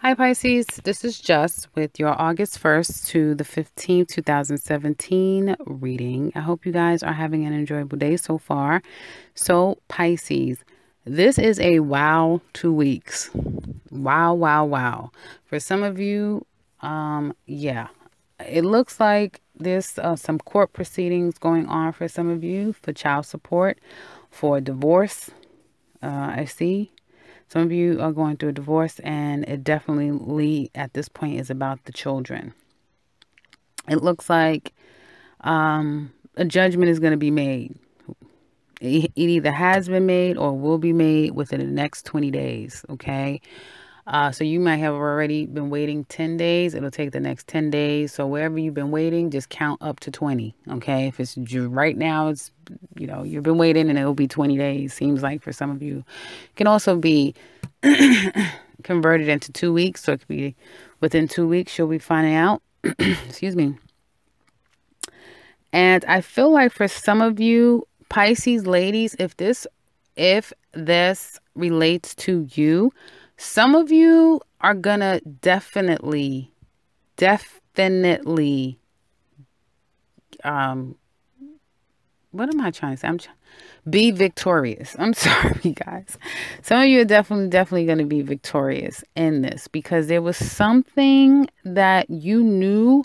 Hi Pisces, this is Just with your August 1st to the 15th, 2017 reading. I hope you guys are having an enjoyable day so far. So Pisces, this is a wow 2 weeks. Wow, wow, wow. For some of you, yeah, it looks like there's some court proceedings going on for some of you for child support, for divorce. I see. Some of you are going through a divorce, and it definitely at this point is about the children. It looks like a judgment is going to be made. It either has been made or will be made within the next 20 days. Okay. So you might have already been waiting 10 days. It'll take the next 10 days. So wherever you've been waiting, just count up to 20. Okay. If it's right now, it's, you've been waiting and it'll be 20 days. Seems like for some of you. It can also be converted into 2 weeks. So it could be within 2 weeks, you'll be finding out. Excuse me. And I feel like for some of you, Pisces ladies, if this relates to you, some of you are gonna definitely, what am I trying to say? Be victorious. I'm sorry, guys. Some of you are definitely going to be victorious in this because there was something that you knew,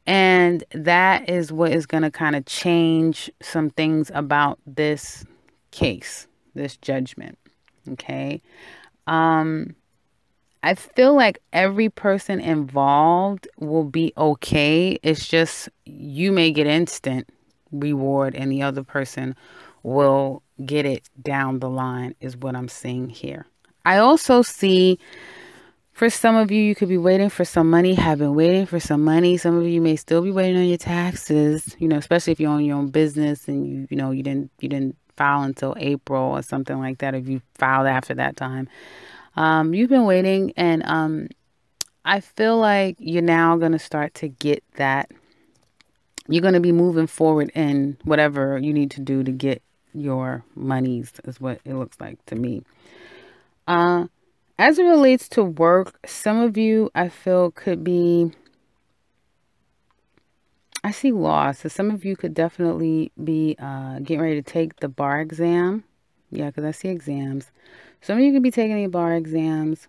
and that is what is going to kind of change some things about this case, this judgment. Okay. I feel like every person involved will be okay. It's just you may get instant reward and the other person will get it down the line is what I'm seeing here. I also see for some of you, you could be waiting for some money, have been waiting for some money. Some of you may still be waiting on your taxes, especially if you own your own business and you didn't file until April or something like that. If you filed after that time. You've been waiting, and I feel like you're now going to start to get that. You're going to be moving forward in whatever you need to do to get your monies, is what it looks like to me. As it relates to work, some of you I feel could be, I see loss. So some of you could definitely be getting ready to take the bar exam. Yeah, because I see exams. Some of you could be taking the bar exams,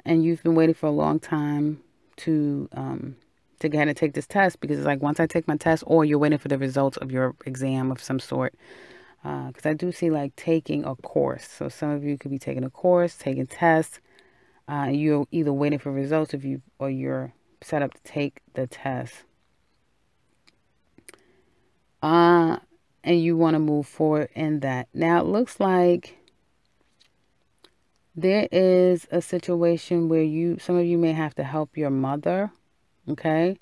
and you've been waiting for a long time to go ahead and take this test, because it's like once I take my test, or you're waiting for the results of your exam of some sort. Because I do see like taking a course. So some of you could be taking a course, taking tests. You're either waiting for results or you're set up to take the test. And you want to move forward in that. Now it looks like there is a situation where some of you may have to help your mother. Okay.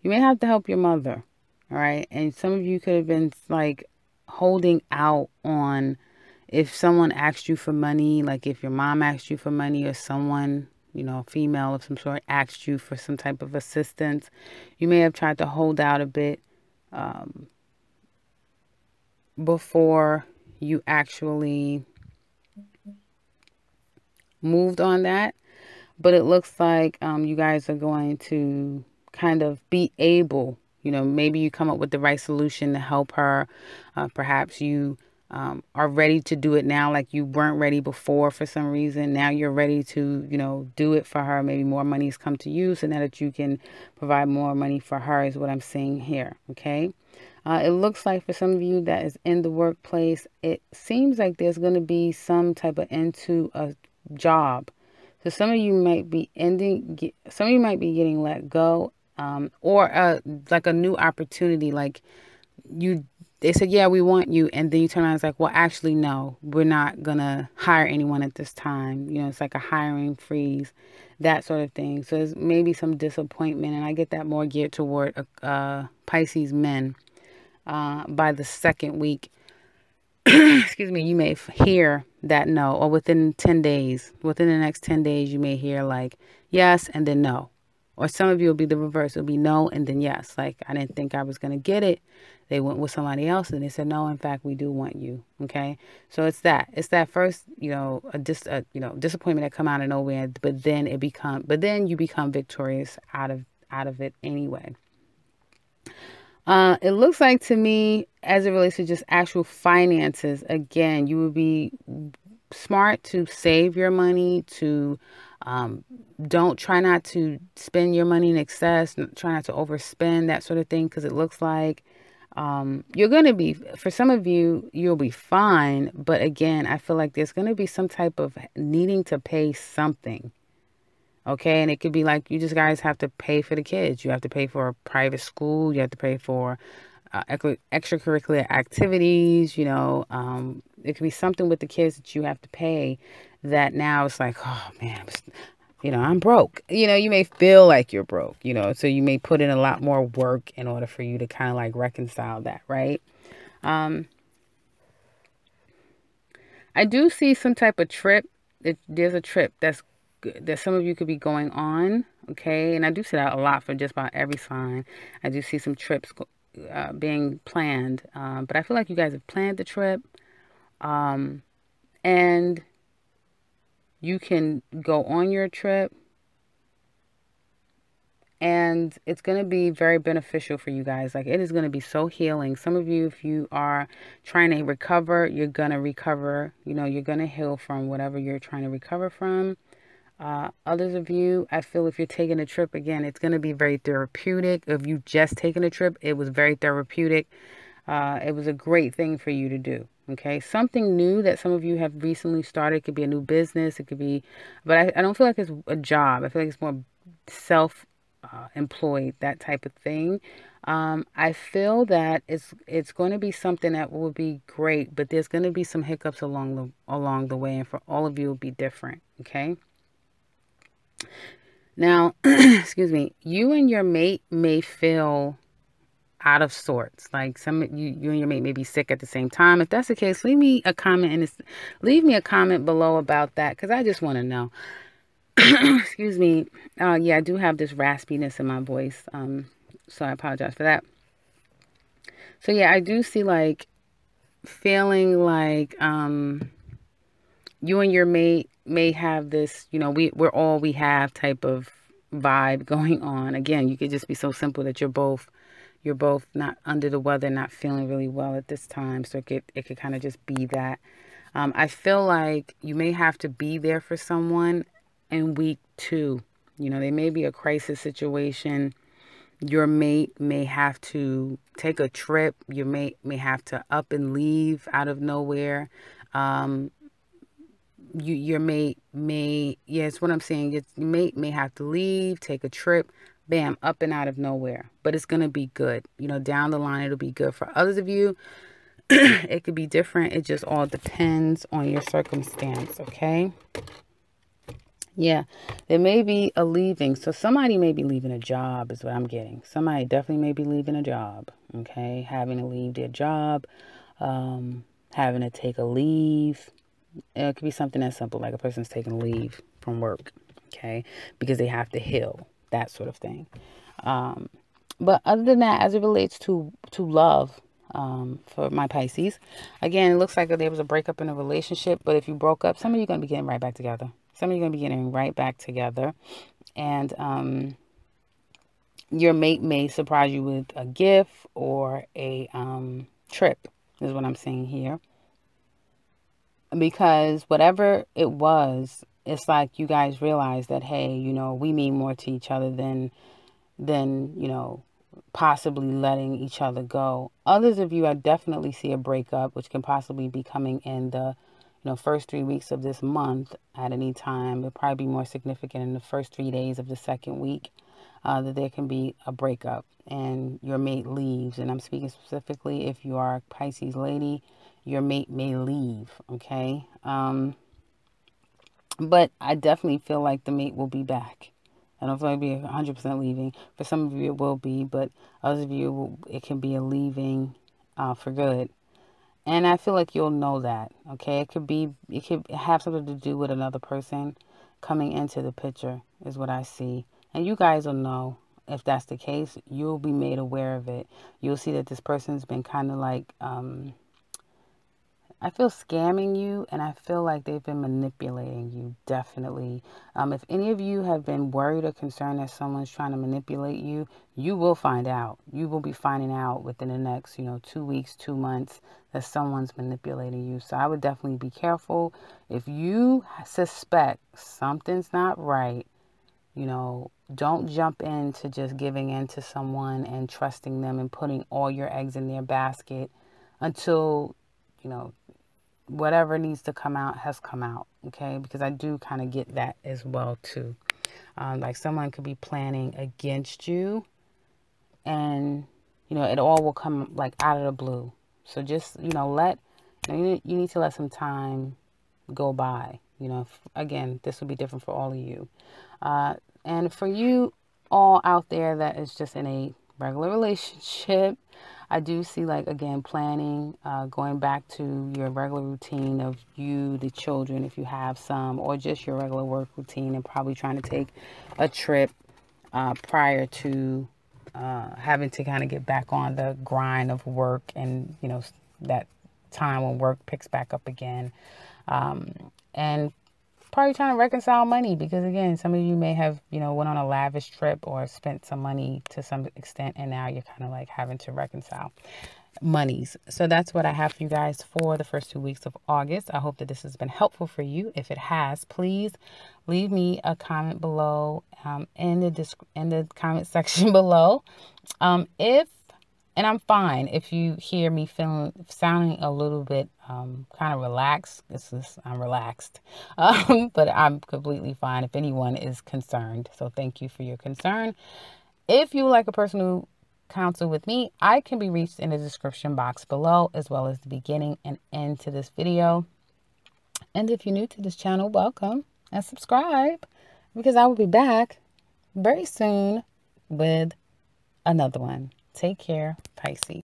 You may have to help your mother. All right. And some of you could have been like holding out on if someone asked you for money, like if your mom asked you for money, or someone, female of some sort asked you for some type of assistance. You may have tried to hold out a bit before you actually moved on that. But it looks like you guys are going to kind of be able, maybe you come up with the right solution to help her. Perhaps you are ready to do it now, like you weren't ready before for some reason. Now you're ready to, do it for her. Maybe more money's come to you so now that you can provide more money for her is what I'm seeing here. Okay. It looks like for some of you that is in the workplace, it seems like there's going to be some type of end to a job. So some of you might be some of you might be getting let go, or like a new opportunity. Like they said, yeah, we want you. And then you turn around and it's like, well, actually, no, we're not going to hire anyone at this time. It's like a hiring freeze, that sort of thing. So there's maybe some disappointment. And I get that more geared toward Pisces men. By the second week, excuse me, you may hear that no, or within the next 10 days, you may hear like yes and then no. Or some of you will be the reverse. It'll be no and then yes. Like, I didn't think I was going to get it. They went with somebody else and they said, no, in fact, we do want you. Okay. So it's that first, disappointment that come out of nowhere, but then you become victorious out of it anyway. It looks like to me, as it relates to just actual finances, again, you would be smart to save your money, to don't try not to spend your money in excess, try not to overspend, that sort of thing, because it looks like you're going to be, for some of you, you'll be fine. But again, I feel like there's going to be some type of needing to pay something. Okay. And it could be like you just guys have to pay for the kids. You have to pay for a private school. You have to pay for extracurricular activities. It could be something with the kids that you have to pay that now it's like, oh man, I'm broke. You may feel like you're broke, so you may put in a lot more work in order for you to kind of like reconcile that, right? I do see some type of trip. There's a trip that some of you could be going on, okay? And I do see that a lot for just about every sign. I do see some trips being planned, but I feel like you guys have planned the trip, and you can go on your trip, and it's going to be very beneficial for you guys. Like, it is going to be so healing. Some of you, if you are trying to recover, you're going to recover. You're going to heal from whatever you're trying to recover from. Others of you, I feel if you're taking a trip, again, it's going to be very therapeutic. If you just taken a trip, it was very therapeutic. It was a great thing for you to do. Okay. Something new that some of you have recently started. It could be a new business. It could be, but I don't feel like it's a job. I feel like it's more employed, that type of thing. I feel that it's going to be something that will be great, but there's going to be some hiccups along the way, and for all of you, it'll be different. Okay. Now, excuse me, you and your mate may feel out of sorts. Like you and your mate may be sick at the same time. If that's the case, leave me a comment below about that, because I just want to know. Excuse me. Yeah, I do have this raspiness in my voice. So I apologize for that. So yeah, I do see like feeling like you and your mate may have this, we're all we have type of vibe going on. Again, you could just be so simple that you're both not under the weather, not feeling really well at this time. So it could kind of just be that. I feel like you may have to be there for someone in week 2. There may be a crisis situation. Your mate may have to take a trip. Your mate may have to up and leave out of nowhere. Your mate may, it's what I'm saying. Your mate may have to leave, take a trip, bam, up and out of nowhere. But it's going to be good. Down the line, it'll be good. For others of you, it could be different. It just all depends on your circumstance, okay? Yeah, there may be a leaving. So somebody may be leaving a job is what I'm getting. Somebody definitely may be leaving a job, okay? Having to leave their job, having to take a leave. It could be something as simple like a person's taking a leave from work, okay? Because they have to heal, that sort of thing. But other than that, as it relates to love, for my Pisces, again, it looks like there was a breakup in a relationship. But if you broke up, some of you are going to be getting right back together. Some of you are going to be getting right back together. And your mate may surprise you with a gift or a trip, is what I'm saying here. Because whatever it was, it's like you guys realize that, hey, we mean more to each other than possibly letting each other go. Others of you, I definitely see a breakup, which can possibly be coming in the first 3 weeks of this month at any time. It'll probably be more significant in the first 3 days of the second week, that there can be a breakup and your mate leaves. And I'm speaking specifically if you are a Pisces lady, your mate may leave, okay? But I definitely feel like the mate will be back. I don't feel like it'll be 100% leaving. For some of you, it will be, but others of you, it can be a leaving for good. And I feel like you'll know that, okay? It could have something to do with another person coming into the picture, is what I see. And you guys will know if that's the case. You'll be made aware of it. You'll see that this person's been kind of like, I feel scamming you, and I feel like they've been manipulating you, definitely. If any of you have been worried or concerned that someone's trying to manipulate you, you will find out. You will be finding out within the next, 2 weeks, 2 months that someone's manipulating you. So I would definitely be careful. If you suspect something's not right, don't jump into just giving in to someone and trusting them and putting all your eggs in their basket until, whatever needs to come out has come out, okay? Because I do kind of get that as well, too. Like someone could be planning against you and, it all will come like out of the blue. So just, you need to let some time go by. Again, this will be different for all of you. And for you all out there that is just in a regular relationship, I do see, like, again, planning, going back to your regular routine of you, the children, if you have some, or just your regular work routine, and probably trying to take a trip prior to having to kind of get back on the grind of work and, that time when work picks back up again. And probably trying to reconcile money because, again, some of you may have, went on a lavish trip or spent some money to some extent, and now you're kind of like having to reconcile monies. So that's what I have for you guys for the first 2 weeks of August. I hope that this has been helpful for you. If it has, please leave me a comment below in the comment section below. And I'm fine if you hear me sounding a little bit kind of relaxed. I'm relaxed, but I'm completely fine if anyone is concerned. So thank you for your concern. If you would like a personal counsel with me, I can be reached in the description box below, as well as the beginning and end to this video. And if you're new to this channel, welcome and subscribe, because I will be back very soon with another one. Take care, Pisces.